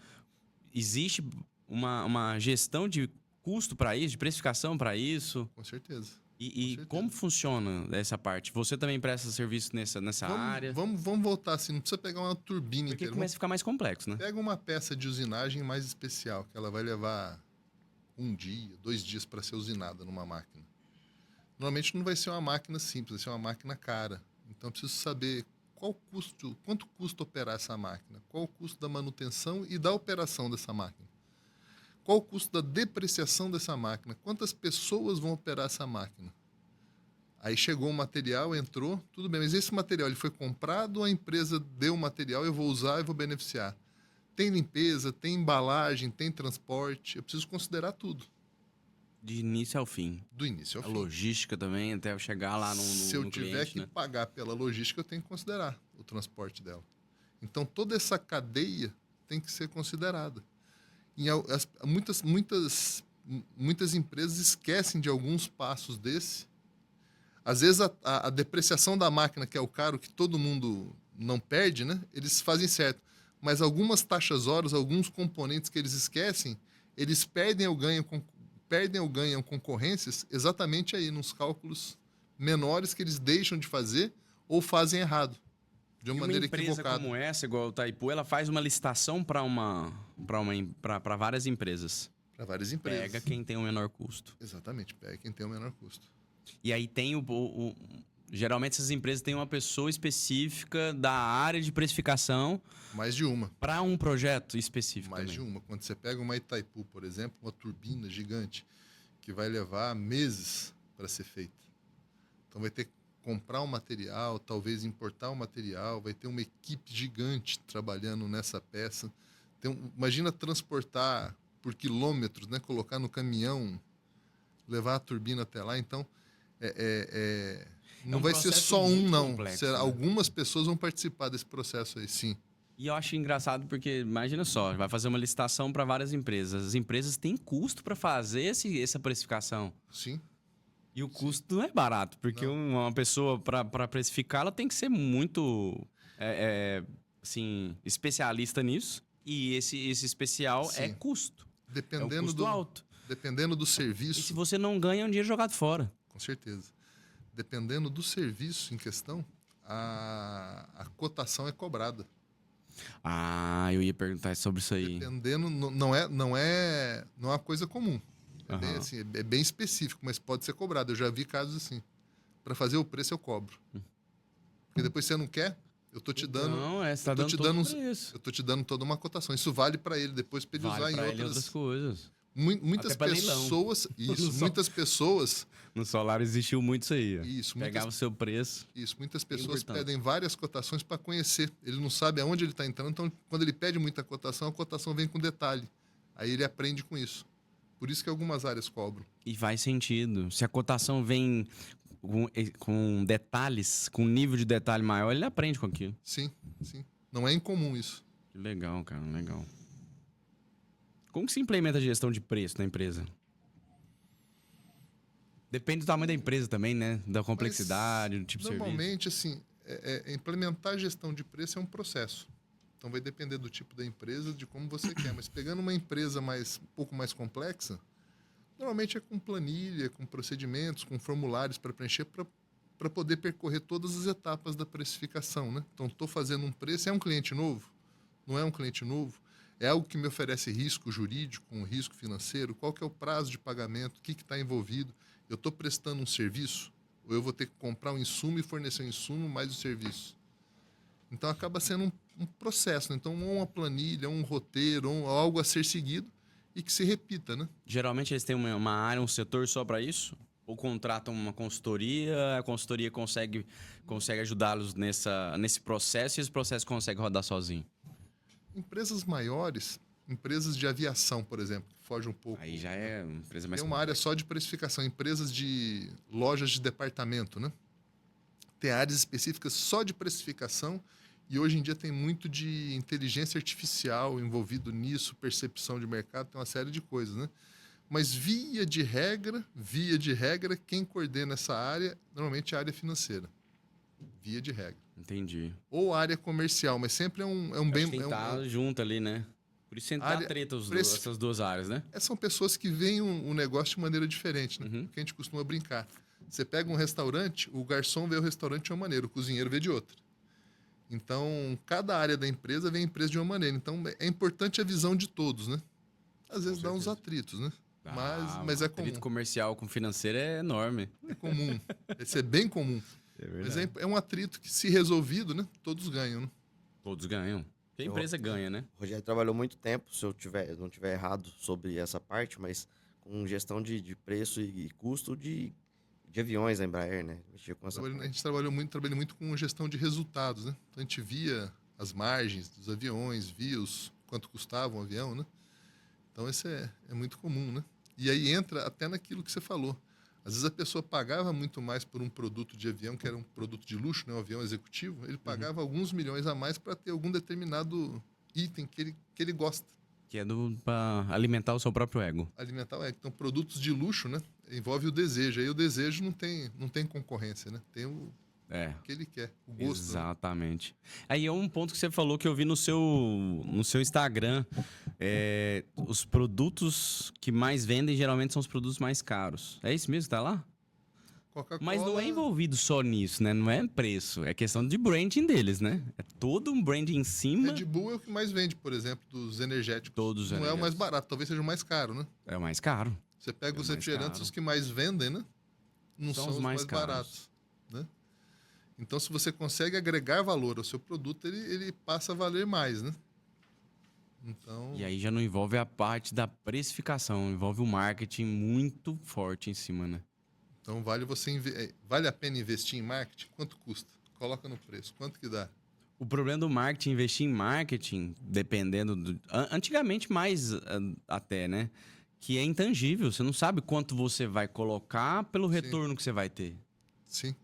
Existe uma gestão de custo para isso, de precificação para isso? Com certeza. E Com certeza. como funciona essa parte? Você também presta serviço nessa área? Vamos voltar assim, não precisa pegar uma turbina Porque inteira. começa a ficar mais complexo, né? Pega uma peça de usinagem mais especial, que ela vai levar 1 dia, 2 dias para ser usinada numa máquina. Normalmente não vai ser uma máquina simples, vai ser uma máquina cara. Então eu preciso saber quanto custa operar essa máquina, qual o custo da manutenção e da operação dessa máquina. Qual o custo da depreciação dessa máquina? Quantas pessoas vão operar essa máquina? Aí chegou o material, entrou, tudo bem, mas esse material ele foi comprado ou a empresa deu o material, eu vou usar e vou beneficiar? Tem limpeza, tem embalagem, tem transporte, eu preciso considerar tudo, De início ao fim. do início ao A fim. logística também, até eu chegar lá Se eu no tiver cliente, que né? pagar pela logística, eu tenho que considerar o transporte dela. Então, toda essa cadeia tem que ser considerada. Muitas empresas esquecem de alguns passos desse. Às vezes, a depreciação da máquina, que é o caro que todo mundo não perde, né? Eles fazem certo. Mas algumas taxas horas, alguns componentes que eles esquecem, eles perdem ou ganham concorrências exatamente aí, nos cálculos menores que eles deixam de fazer ou fazem errado, de uma maneira empresa equivocada. como essa, igual o Itaipu, ela faz uma licitação para várias empresas. Para várias empresas. Pega quem tem o menor custo. Exatamente, pega quem tem o menor custo. E aí tem geralmente essas empresas têm uma pessoa específica da área de precificação Mais de uma. para um projeto específico. Mais também. de uma. Quando você pega uma Itaipu, por exemplo, uma turbina gigante, que vai levar meses para ser feita. Então vai ter que comprar um material, talvez importar um material, vai ter uma equipe gigante trabalhando nessa peça. Imagina transportar por quilômetros, né? Colocar no caminhão, levar a turbina até lá. Então, não um vai ser processo só um, muito não. complexo, né? Algumas pessoas vão participar desse processo aí, sim. E eu acho engraçado porque, imagina só, vai fazer uma licitação para várias empresas. As empresas têm custo para fazer essa precificação. Sim. E o custo não é barato, porque uma pessoa, para precificar, ela tem que ser muito assim, especialista nisso. E esse especial é Sim. custo. É um Dependendo custo alto. Dependendo do E se serviço, você não ganha, é um dinheiro jogado fora. com certeza. Dependendo do serviço em questão, a cotação é cobrada. Ah, eu ia perguntar sobre isso aí. Dependendo, não é uma coisa comum. É bem, Aham. assim, é bem específico, mas pode ser cobrado. Eu já vi casos assim. Para fazer o preço eu cobro. Porque depois você não quer, eu tô te dando, Não, você tá eu tô dando te todo dando o preço. eu tô te dando toda uma cotação. Isso vale para ele depois para ele usar Vale em pra ele outras outras. coisas. Muitas Até pra leilão. pessoas, isso, Só- muitas pessoas, No solar existiu muito isso aí. Ó. isso, Pegava o seu preço. muitas pessoas importante. pedem várias cotações para conhecer. Ele não sabe aonde ele está entrando, então quando ele pede muita cotação, a cotação vem com detalhe. Aí ele aprende com isso. Por isso que algumas áreas cobram. E faz sentido. Se a cotação vem com detalhes, com um nível de detalhe maior, ele aprende com aquilo. Sim, sim. Não é incomum isso. Que legal, cara, legal. Como que se implementa a gestão de preço na empresa? Depende do tamanho da empresa também, né? Da complexidade, do tipo de serviço. Normalmente, assim, implementar a gestão de preço é um processo. Então vai depender do tipo da empresa, de como você quer. Mas pegando uma empresa um pouco mais complexa, normalmente é com planilha, com procedimentos, com formulários para preencher, para poder percorrer todas as etapas da precificação, né? Então, estou fazendo um preço, é um cliente novo? Não é um cliente novo? É algo que me oferece risco jurídico, um risco financeiro? Qual que é o prazo de pagamento? O que está envolvido? Eu estou prestando um serviço? Ou eu vou ter que comprar um insumo e fornecer um insumo mais o serviço? Então, acaba sendo um processo, né? Então, ou uma planilha, ou um roteiro, ou algo a ser seguido e que se repita, né? Geralmente eles têm uma área, um setor só para isso? Ou contratam uma consultoria, a consultoria consegue ajudá-los nesse processo e esse processo consegue rodar sozinho? Empresas maiores, empresas de aviação, por exemplo, que foge um pouco. Aí já é uma empresa mais Tem uma área só de precificação, empresas de lojas de departamento, né? Tem áreas específicas só de precificação e hoje em dia tem muito de inteligência artificial envolvido nisso, percepção de mercado, tem uma série de coisas, né? Mas via de regra, quem coordena essa área normalmente é a área financeira. Via de regra. Entendi. Ou área comercial, mas sempre é um bem... Tem que estar junto ali, né? Por isso sempre dá Área- treta preci- essas duas áreas, né? São pessoas que veem o negócio de maneira diferente, né? Uhum. Que a gente costuma brincar. Você pega um restaurante, o garçom vê o restaurante de uma maneira, o cozinheiro vê de outra. Então, cada área da empresa vê a empresa de uma maneira. Então, é importante a visão de todos, né? Às vezes dá uns atritos, né? Mas é comum. Atrito comercial com financeiro é enorme. É comum. Esse é bem comum. É Mas verdade. é um atrito que, se resolvido, né? Todos ganham, né? Todos ganham. Porque a empresa ganha, né? O Rogério trabalhou muito tempo, se eu não tiver errado sobre essa parte, mas com gestão de preço e custo de aviões da Embraer, né? Mexia com essa A parte. gente trabalhou muito com gestão de resultados, né? Então, a gente via as margens dos aviões, via quanto custava um avião, né? Então, esse é muito comum, né? E aí entra até naquilo que você falou. Às vezes a pessoa pagava muito mais por um produto de avião, que era um produto de luxo, né? Um avião executivo. Ele pagava alguns milhões a mais para ter algum determinado item que ele gosta. Que é pra alimentar o seu próprio ego. Alimentar o ego. Então, produtos de luxo, né? Envolve o desejo. Aí o desejo não tem concorrência, né? Tem o É. que ele quer, o gosto. Né? Exatamente. Aí é um ponto que você falou que eu vi no seu Instagram. Os produtos que mais vendem geralmente são os produtos mais caros. É isso mesmo que tá lá? Coca-Cola, Mas não é envolvido só nisso, né? Não é preço. É questão de branding deles, né? É todo um branding em cima. Red Bull é o que mais vende, por exemplo, dos energéticos. Todos os não é o mais energéticos. barato, talvez seja o mais caro, né? É o mais caro. Você pega É os mais refrigerantes, caro. os que mais vendem, né? Não são os mais caros. baratos, né? Então, se você consegue agregar valor ao seu produto, ele passa a valer mais, né? Então, E aí já não envolve a parte da precificação, envolve o marketing muito forte em cima, né? então vale a pena investir em marketing? Quanto custa? Coloca no preço. Quanto que dá? O problema do marketing, investir em marketing, dependendo antigamente mais até, né? Que é intangível. Você não sabe quanto você vai colocar pelo retorno que você vai ter. Sim,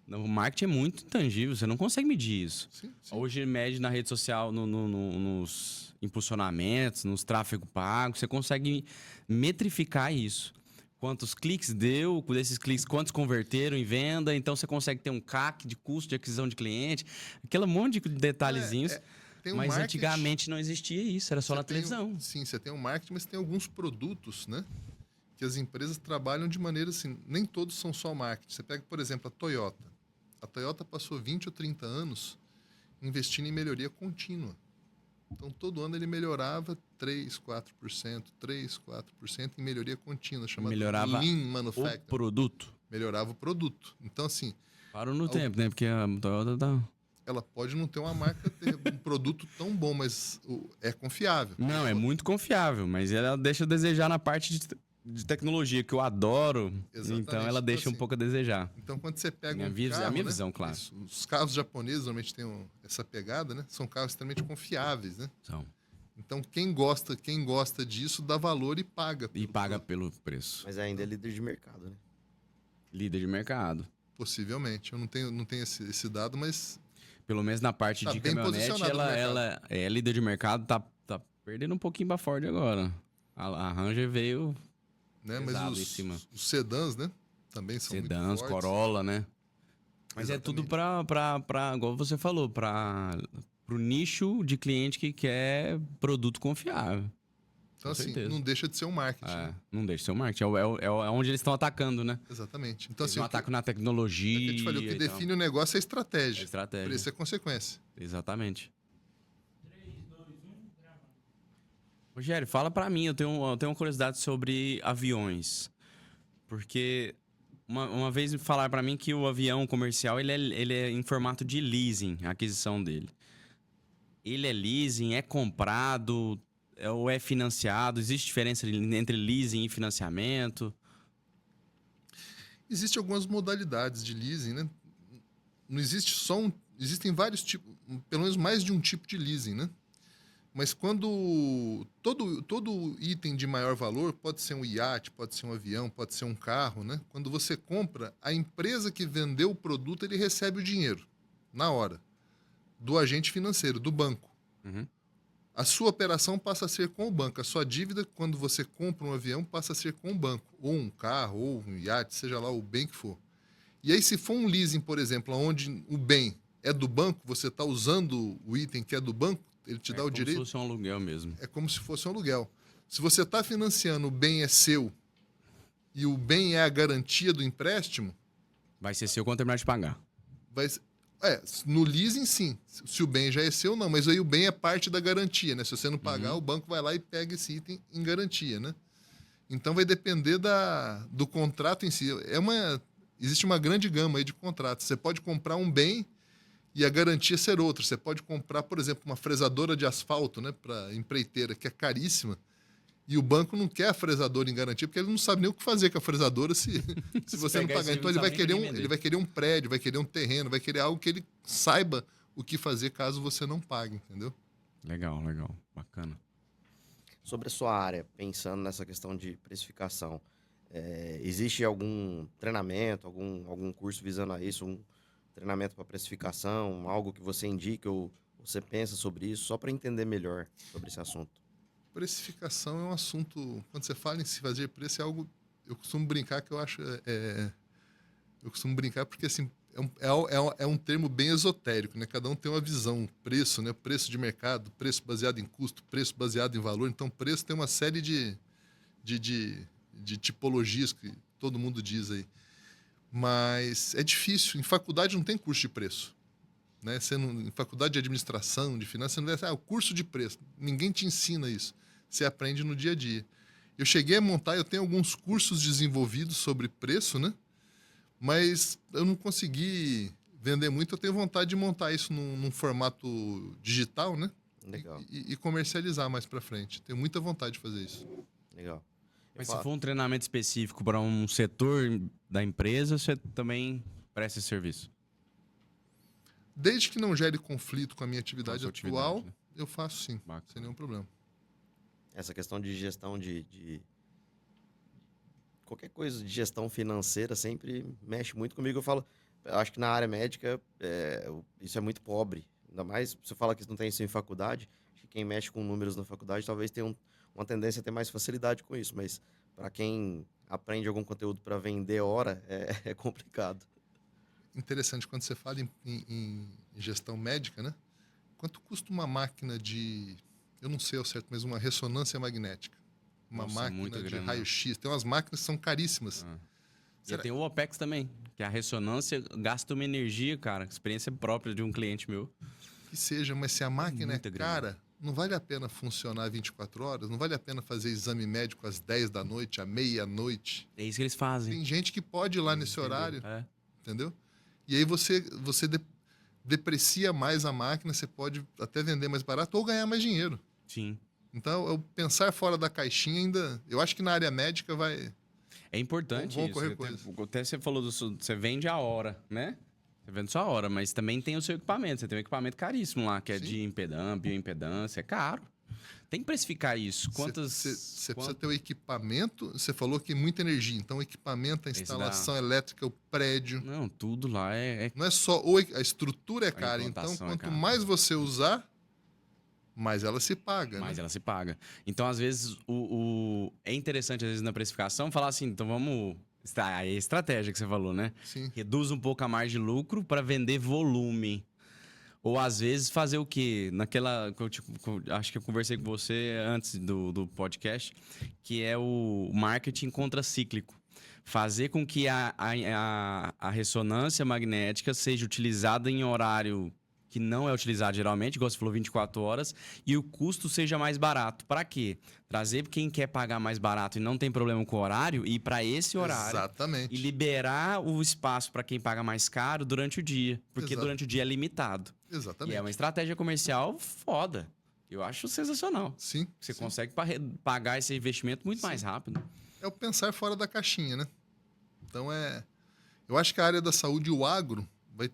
O marketing é muito intangível, você não consegue medir isso. sim. Hoje mede na rede social, nos impulsionamentos, nos tráfego pago, você consegue metrificar isso. Quantos cliques deu, desses cliques, quantos converteram em venda, então você consegue ter um CAC de custo de aquisição de cliente, aquele monte de detalhezinhos. Tem um Mas marketing- antigamente não existia isso, era só Você na tem televisão. sim, você tem um marketing, mas tem alguns produtos, né? Que as empresas trabalham de maneira assim, nem todos são só marketing. Você pega, por exemplo, a Toyota. A Toyota passou 20 ou 30 anos investindo em melhoria contínua. Então, todo ano ele melhorava 3%, 4% em melhoria contínua, chamada Melhorava Lean O Manufacturing. produto. Melhorava o produto. Então, assim, Parou no tempo, né? Porque a Toyota tá... ela pode não ter uma marca, ter um produto tão bom, mas é confiável. Não, é muito confiável, mas ela deixa a desejar na parte de tecnologia, que eu adoro. Exatamente. Então ela Então, deixa um assim, pouco a desejar. Então, quando você pega Minha um visão- carro, a minha né? visão, claro. Isso, os carros japoneses normalmente têm essa pegada, né? São carros extremamente confiáveis, né? São. Então, quem gosta disso, dá valor e paga. E pelo paga produto, pelo preço. Mas ainda é líder de mercado, né? Líder de mercado. possivelmente. Eu não tenho esse dado, mas Pelo menos na parte Tá de bem caminhonete, posicionado no ela é líder de mercado, tá perdendo um pouquinho pra Ford agora. A Ranger veio né? pesado Mas em cima. os sedãs, né? Também são muito sedãs, fortes. Corolla, né? Mas é tudo igual você falou, pro nicho de cliente que quer produto confiável. Então, Com assim, certeza. não deixa de ser um marketing. É, não deixa de ser o marketing. É onde eles estão atacando, né? Exatamente. Então, Eles assim, não atacam na tecnologia. é que eu te falei, o que e define tal. o negócio é a estratégia. É estratégia. Preço é consequência. Exatamente. Rogério, fala pra mim, eu tenho uma curiosidade sobre aviões. Porque uma vez falaram pra mim que o avião comercial, ele é em formato de leasing, a aquisição dele. Ele é leasing, é comprado, ou é financiado? Existe diferença entre leasing e financiamento? Existem algumas modalidades de leasing, né? Não existe só um... Existem vários tipos, pelo menos mais de um tipo de leasing, né? Mas quando todo item de maior valor, pode ser um iate, pode ser um avião, pode ser um carro, né? Quando você compra, a empresa que vendeu o produto, ele recebe o dinheiro na hora do agente financeiro, do banco. Uhum. A sua operação passa a ser com o banco. A sua dívida, quando você compra um avião, passa a ser com o banco. Ou um carro, ou um iate, seja lá o bem que for. E aí, se for um leasing, por exemplo, onde o bem é do banco, você está usando o item que é do banco, ele te dá o direito. É como se fosse um aluguel mesmo. É como se fosse um aluguel. Se você está financiando, o bem é seu e o bem é a garantia do empréstimo, Vai ser seu quando terminar de pagar. vai ser- no leasing sim. Se o bem já é seu, não. Mas aí o bem é parte da garantia, né? Se você não pagar, o banco vai lá e pega esse item em garantia, né? Então vai depender do contrato em si. Existe uma grande gama aí de contratos. Você pode comprar um bem e a garantia ser outra. Você pode comprar, por exemplo, uma fresadora de asfalto, né, para empreiteira, que é caríssima, e o banco não quer a fresadora em garantia, porque ele não sabe nem o que fazer com a fresadora se você não pegar pagar. esse, Então não ele vai sabe nem querer quem vender. ele vai querer um prédio, vai querer um terreno, vai querer algo que ele saiba o que fazer caso você não pague, entendeu? Legal, legal. Bacana. Sobre a sua área, pensando nessa questão de precificação, existe algum treinamento, algum curso visando a isso, um treinamento para precificação, algo que você indique ou você pensa sobre isso, só para entender melhor sobre esse assunto? Precificação é um assunto, quando você fala em se fazer preço, é algo, eu costumo brincar que eu acho, eu costumo brincar porque assim, é um termo bem esotérico, né? Cada um tem uma visão, preço, né? Preço de mercado, preço baseado em custo, preço baseado em valor. Então, preço tem uma série de tipologias que todo mundo diz aí. Mas é difícil. Em faculdade não tem curso de preço. Né? Em faculdade de administração, de finanças, você não deve o curso de preço. Ninguém te ensina isso. Você aprende no dia a dia. Eu cheguei a montar, eu tenho alguns cursos desenvolvidos sobre preço, né? Mas eu não consegui vender muito. Eu tenho vontade de montar isso num formato digital, né? Legal, E comercializar mais para frente. Tenho muita vontade de fazer isso. legal. Mas se for um treinamento específico para um setor da empresa, você também presta esse serviço? Desde que não gere conflito com a minha atividade Com a sua atual, atividade, né? eu faço sim, Bacana. sem nenhum problema. Essa questão de gestão de qualquer coisa de gestão financeira sempre mexe muito comigo. Eu acho que na área médica isso é muito pobre. Ainda mais, você fala que não tem isso em faculdade, acho que quem mexe com números na faculdade talvez tenha uma tendência a ter mais facilidade com isso, mas para quem aprende algum conteúdo para vender hora, é complicado. Interessante, quando você fala em gestão médica, né? Quanto custa uma máquina eu não sei ao certo, mas uma ressonância magnética? Uma Nossa, muita máquina de grana. raio-x. Tem umas máquinas que são caríssimas. Ah. E Será- tem o OPEX também, que a ressonância gasta uma energia, cara. Experiência própria de um cliente meu. Que seja, mas se a máquina é muita grana. cara, não vale a pena funcionar 24 horas? Não vale a pena fazer exame médico às 10 da noite, à meia-noite? É isso que eles fazem. Tem gente que pode ir lá nesse horário, É. entendeu? E aí você deprecia mais a máquina, você pode até vender mais barato ou ganhar mais dinheiro. Sim. Então, eu pensar fora da caixinha ainda... Eu acho que na área médica É importante Vão isso. correr Até, coisas. até você falou você vende a hora, né? Você vende só a hora, mas também tem o seu equipamento. Você tem um equipamento caríssimo lá, que é Sim. de impedância, bioimpedância. É caro. Tem que precificar isso. Quantas... Você precisa ter o equipamento. Você falou que muita energia. Então, o equipamento, a instalação elétrica, o prédio. Não, tudo lá é Não é só a estrutura é cara. Então, implantação é quanto cara. mais você usar, mais ela se paga. mais né? ela se paga. Então, às vezes, é interessante, às vezes, na precificação, falar assim, então vamos... É a estratégia que você falou, né? Sim. Reduz um pouco a margem de lucro para vender volume. Ou, às vezes, fazer o quê? Naquela... acho que eu conversei com você antes do podcast, que é o marketing contracíclico. Fazer com que a ressonância magnética seja utilizada em horário que não é utilizado geralmente, igual você falou, 24 horas, e o custo seja mais barato. Para quê? Trazer quem quer pagar mais barato e não tem problema com o horário, e ir para esse horário. Exatamente. E liberar o espaço para quem paga mais caro durante o dia. Porque Exato. durante o dia é limitado. Exatamente. E é uma estratégia comercial foda. Eu acho sensacional. Sim. Você sim. consegue pagar esse investimento muito mais rápido. É o pensar fora da caixinha, né? Então, eu acho que a área da saúde e o agro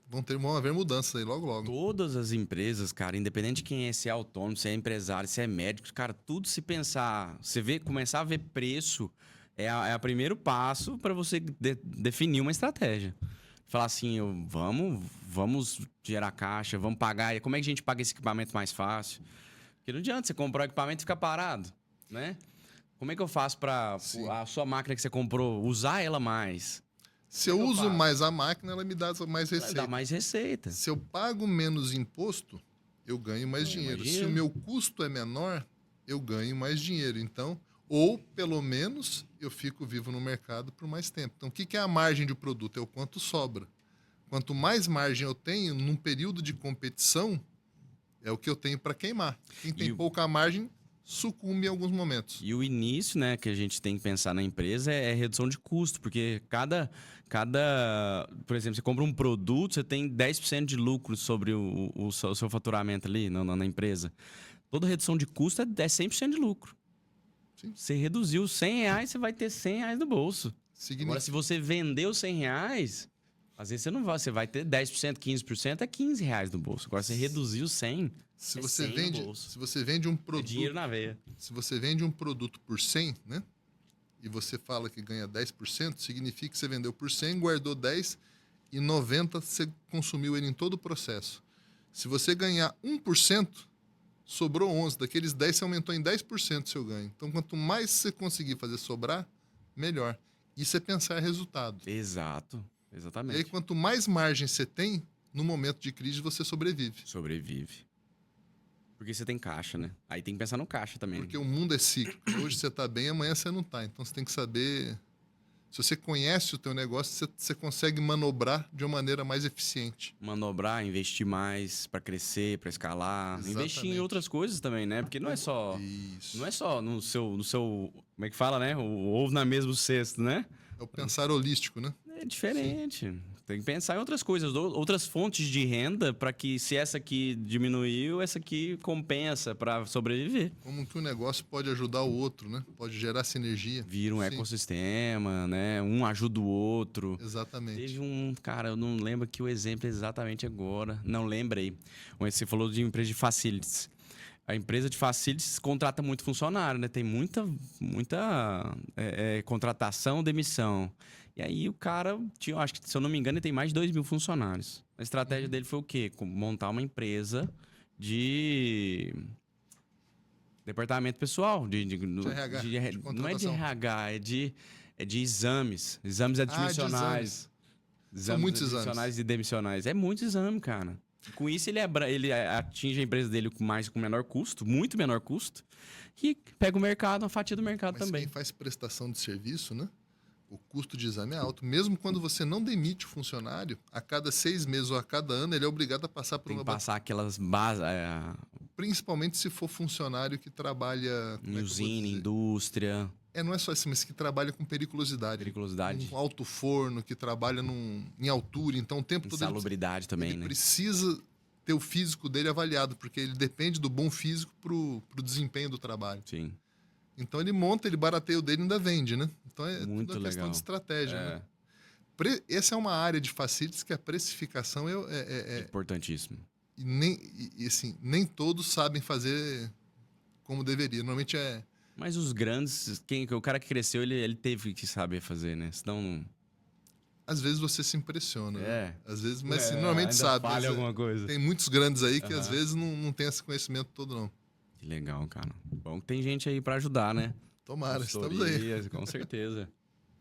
vão haver mudanças aí logo, logo. Todas as empresas, cara, independente de quem é, se é autônomo, se é empresário, se é médico, cara, tudo se pensar, começar a ver preço é o primeiro passo para você definir uma estratégia. Falar assim, vamos gerar caixa, vamos pagar. Como é que a gente paga esse equipamento mais fácil? Porque não adianta você comprar o equipamento e ficar parado, né? Como é que eu faço para a sua máquina que você comprou, usar ela mais? Se eu uso mais a máquina, ela me dá mais receita. Dá mais receita. Se eu pago menos imposto, eu ganho mais dinheiro. Se o meu custo é menor, eu ganho mais dinheiro. Então, ou pelo menos eu fico vivo no mercado por mais tempo. Então, o que é a margem de produto? É o quanto sobra. Quanto mais margem eu tenho num período de competição, é o que eu tenho para queimar. Quem tem pouca margem sucumbe em alguns momentos. E o início, né, que a gente tem que pensar na empresa é redução de custo, porque por exemplo, você compra um produto, você tem 10% de lucro sobre o seu faturamento ali na empresa. Toda redução de custo é 100% de lucro. Sim. Você reduziu R$100, você vai ter R$100 no bolso. Agora, se você vendeu R$100, às vezes você vai ter 10%, 15%, é R$15 no bolso. Agora, você reduziu 100, se você vende um produto, dinheiro na veia. Se você vende um produto por 100, né? E você fala que ganha 10%, significa que você vendeu por 100, guardou 10 e 90 você consumiu ele em todo o processo. Se você ganhar 1%, sobrou 11. Daqueles 10, você aumentou em 10% o seu ganho. Então, quanto mais você conseguir fazer sobrar, melhor. Isso é pensar resultado. Exato, exatamente. E aí, quanto mais margem você tem, no momento de crise, você sobrevive. Sobrevive. Porque você tem caixa, né? Aí tem que pensar no caixa também. Porque o mundo é cíclico. Hoje você está bem, amanhã você não está. Então você tem que saber... Se você conhece o teu negócio, você consegue manobrar de uma maneira mais eficiente. Manobrar, investir mais para crescer, para escalar. Exatamente. Investir em outras coisas também, né? Porque não é só... Isso. Não é só no seu... Como é que fala, né? O ovo na mesmo cesto, né? É o pensar holístico, né? É diferente. Sim. Tem que pensar em outras coisas, outras fontes de renda para que, se essa aqui diminuiu, essa aqui compensa para sobreviver. Como que um negócio pode ajudar o outro, né? Pode gerar sinergia. Vira um ecossistema, né? Um ajuda o outro. Exatamente. Teve cara, eu não lembro aqui o exemplo exatamente agora. Não lembrei. Você falou de empresa de facilities. A empresa de facilities contrata muito funcionário, né? Tem muita contratação, demissão. E aí o cara, acho que, se eu não me engano, ele tem mais de 2.000 funcionários. A estratégia dele foi o quê? Montar uma empresa de departamento pessoal. De RH, não é de RH, é de exames. Exames admissionais. São muitos admissionais e demissionais. É muito exame, cara. Com isso, ele atinge a empresa dele com menor custo, muito menor custo, e pega o mercado, uma fatia do mercado também. Quem faz prestação de serviço, né? O custo de exame é alto. Mesmo quando você não demite o funcionário, a cada 6 meses ou a cada ano, ele é obrigado a passar por uma... passar aquelas bases... Principalmente se for funcionário que trabalha... Em usina, indústria... Não é só assim, mas que trabalha com periculosidade. Periculosidade. Um alto forno, que trabalha em altura. Então, o tempo todo... Insalubridade também, né? Precisa ter o físico dele avaliado, porque ele depende do bom físico pro desempenho do trabalho. Sim. Então, ele barateia o dele e ainda vende, né? Então, é muito tudo uma questão de estratégia, né? Essa é uma área de facilities que a precificação é importantíssimo. E nem todos sabem fazer como deveria. Normalmente Mas os grandes, o cara que cresceu, ele teve que saber fazer, né? Senão. às vezes você se impressiona, né? É. Às vezes, mas assim, normalmente ainda sabe. falha Mas, alguma coisa. tem muitos grandes aí que às Aham. vezes não tem esse conhecimento todo, não. Que legal, cara. Bom que tem gente aí pra ajudar, né? Tomara, estamos aí. Consultorias, com certeza.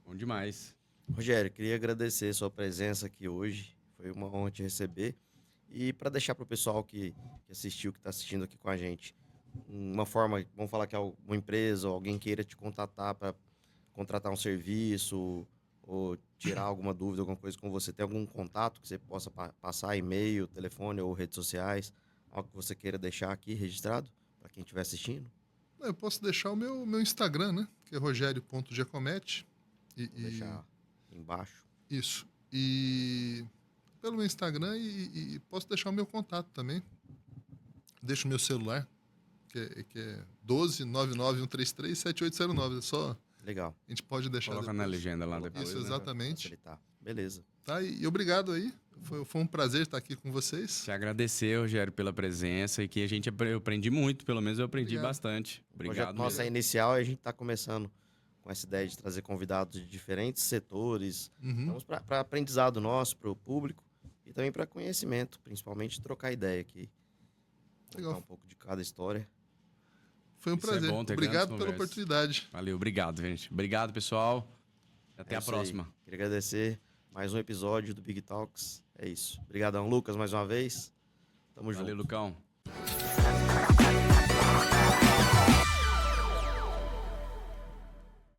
Bom demais. Rogério, queria agradecer sua presença aqui hoje. Foi uma honra te receber. E para deixar para o pessoal que assistiu, que está assistindo aqui com a gente, uma forma, vamos falar que uma empresa ou alguém queira te contatar para contratar um serviço ou tirar alguma dúvida, alguma coisa com você, tem algum contato que você possa passar, e-mail, telefone ou redes sociais, algo que você queira deixar aqui registrado para quem estiver assistindo? Eu posso deixar o meu Instagram, né? Que é rogério.giacometti. Vou deixar aqui embaixo. Isso. E pelo meu Instagram e posso deixar o meu contato também. Deixo o meu celular, que é 12991337809. É só... Legal. A gente pode deixar Coloca na legenda lá depois. Isso, né? exatamente. Facilitar. Beleza. Tá? E obrigado aí. Foi um prazer estar aqui com vocês. Te agradecer, Rogério, pela presença e que eu aprendi muito, pelo menos eu aprendi Obrigado. bastante. O projeto Obrigado nosso é mesmo. inicial e a gente está começando com essa ideia de trazer convidados de diferentes setores. Uhum. Vamos para aprendizado nosso, para o público e também para conhecimento, principalmente trocar ideia aqui. Legal. Contar um pouco de cada história. Foi um Isso é prazer. bom ter Obrigado grandes pela conversas. oportunidade. Valeu, obrigado, gente. Obrigado, pessoal. Até É a isso aí. próxima. Queria agradecer mais um episódio do Big Talks. É isso. Obrigadão, Lucas, mais uma vez. Tamo Valeu, junto. Lucão.